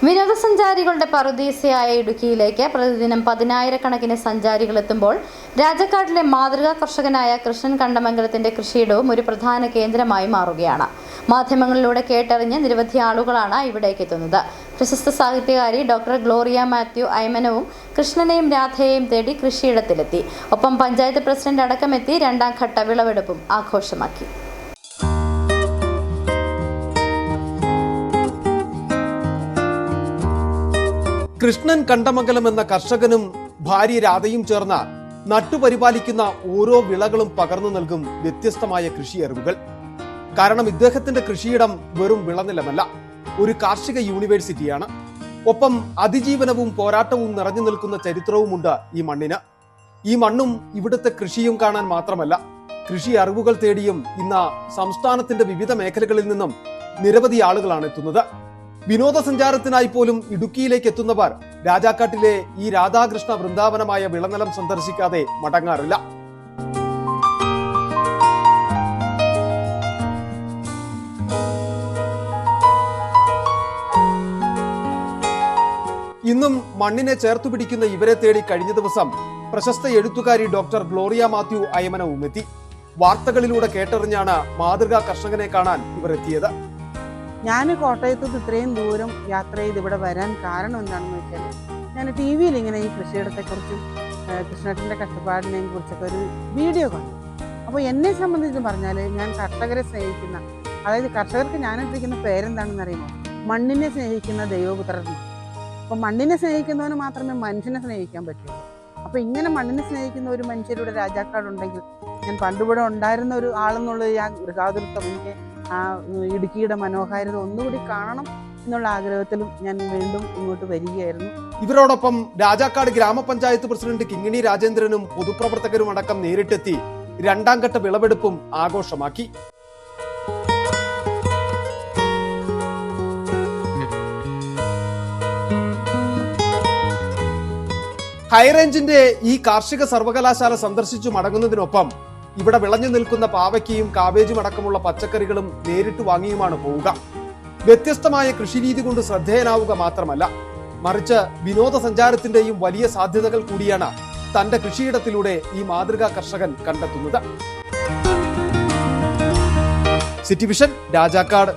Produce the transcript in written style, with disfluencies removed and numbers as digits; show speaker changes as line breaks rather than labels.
വിനോദസഞ്ചാരികളുടെ പറുദീസയായ ഇടുക്കിയിലേക്ക് പ്രതിദിനം 10,000-കണക്കിന് സഞ്ചാരികൾ എത്തുമ്പോൾ രാജാക്കാടിലെ മാതൃകാ കർഷകനായ കൃഷ്ണൻ കണ്ടമംഗലത്തിന്റെ കൃഷിയിടവും ഒരു പ്രധാന കേന്ദ്രമായി മാറുകയാണ്. മാധ്യമങ്ങളിലൂടെ കേട്ടറിഞ്ഞ് നിരവധി ആളുകളാണ് ഇവിടേക്ക് എത്തുന്നത്. പ്രശസ്ത സാഹിത്യകാരി ഡോക്ടർ ഗ്ലോറിയ മാത്യു അയ്മനവും കൃഷ്ണനെയും രാധയെയും തേടി കൃഷിയിടത്തിലെത്തി. ഒപ്പം പഞ്ചായത്ത് പ്രസിഡന്റ് അടക്കമെത്തി രണ്ടാം ഘട്ട വിളവെടുപ്പും ആഘോഷമാക്കി.
കൃഷ്ണൻ കണ്ടമംഗലം എന്ന കർഷകനും ഭാര്യ രാധയും ചേർന്ന് നട്ടുപരിപാലിക്കുന്ന ഓരോ വിളകളും പകർന്നു നൽകും വ്യത്യസ്തമായ കൃഷി അറിവുകൾ. കാരണം ഇദ്ദേഹത്തിന്റെ കൃഷിയിടം വെറും വിളനിലമല്ല, ഒരു കാർഷിക യൂണിവേഴ്സിറ്റിയാണ്. ഒപ്പം അതിജീവനവും പോരാട്ടവും നിറഞ്ഞു നിൽക്കുന്ന ചരിത്രവുമുണ്ട് ഈ മണ്ണിന്. ഈ മണ്ണും ഇവിടുത്തെ കൃഷിയും കാണാൻ മാത്രമല്ല, കൃഷി അറിവുകൾ തേടിയും ഇന്ന് സംസ്ഥാനത്തിന്റെ വിവിധ മേഖലകളിൽ നിന്നും നിരവധി ആളുകളാണ് എത്തുന്നത്. വിനോദസഞ്ചാരത്തിനായി പോലും ഇടുക്കിയിലേക്ക് എത്തുന്നവർ രാജാക്കാട്ടിലെ ഈ രാധാകൃഷ്ണ വൃന്ദാവനമായ വിളനിലം സന്ദർശിക്കാതെ മടങ്ങാറില്ല. ഇന്നും മണ്ണിനെ ചേർത്തുപിടിക്കുന്ന ഇവരെ തേടി കഴിഞ്ഞ ദിവസം പ്രശസ്ത എഴുത്തുകാരി ഡോക്ടർ ഗ്ലോറിയ മാത്യു അയ്മനവും എത്തി. വാർത്തകളിലൂടെ കേട്ടറിഞ്ഞാണ് മാതൃകാ കർഷകനെ കാണാൻ ഇവർ എത്തിയത്.
ഞാൻ കോട്ടയത്ത് ഇത്രയും ദൂരം യാത്ര ചെയ്ത് ഇവിടെ വരാൻ കാരണം എന്താണെന്ന് വെച്ചാൽ, ഞാൻ ടി വിയിൽ ഇങ്ങനെ ഈ കൃഷിയിടത്തെക്കുറിച്ചും കൃഷ്ണേട്ടൻ്റെ കഷ്ടപ്പാടിനെയും കുറിച്ചൊക്കെ ഒരു വീഡിയോ കണ്ടു. അപ്പോൾ എന്നെ സംബന്ധിച്ച് പറഞ്ഞാൽ, ഞാൻ കർഷകരെ സ്നേഹിക്കുന്ന, അതായത് കർഷകർക്ക് ഞാനിട്ടിരിക്കുന്ന പേരെന്താണെന്ന് അറിയുമോ? മണ്ണിനെ സ്നേഹിക്കുന്ന ദൈവപുത്രന്മാർ. അപ്പോൾ മണ്ണിനെ സ്നേഹിക്കുന്നവന് മാത്രമേ മനുഷ്യനെ സ്നേഹിക്കാൻ പറ്റുള്ളൂ. അപ്പോൾ ഇങ്ങനെ മണ്ണിനെ സ്നേഹിക്കുന്ന ഒരു മനുഷ്യരുടെ രാജാക്കാടുണ്ടെങ്കിൽ, ഞാൻ പണ്ടിവിടെ ഉണ്ടായിരുന്ന ഒരു ആളെന്നുള്ള ഗൃഹാതുരത്വം, എനിക്ക് ആ ഇടുക്കിയുടെ മനോഹാരിത ഒന്നുകൂടി കാണണം എന്നുള്ള ആഗ്രഹത്തിലും ഞാൻ വീണ്ടും ഇങ്ങോട്ട് വരികയായിരുന്നു.
ഇവരോടൊപ്പം രാജാക്കാട് ഗ്രാമപഞ്ചായത്ത് പ്രസിഡന്റ് കിങ്ങിണി രാജേന്ദ്രനും പൊതുപ്രവർത്തകരും അടക്കം നേരിട്ടെത്തി രണ്ടാം ഘട്ട വിളവെടുപ്പും ആഘോഷമാക്കി. ഹൈറേഞ്ചിന്റെ ഈ കാർഷിക സർവകലാശാല സന്ദർശിച്ചു മടങ്ങുന്നതിനൊപ്പം ഇവിടെ വിളഞ്ഞു നിൽക്കുന്ന പാവയ്ക്കയും കാബേജും അടക്കമുള്ള പച്ചക്കറികളും നേരിട്ട് വാങ്ങിയുമാണ് പോവുക. വ്യത്യസ്തമായ കൃഷിരീതി കൊണ്ട് ശ്രദ്ധേയനാവുക മാത്രമല്ല, മറിച്ച് വിനോദസഞ്ചാരത്തിന്റെയും വലിയ സാധ്യതകൾ കൂടിയാണ് തന്റെ കൃഷിയിടത്തിലൂടെ ഈ മാതൃകാ കർഷകൻ കണ്ടെത്തുന്നത്. City vision, Rajakkad.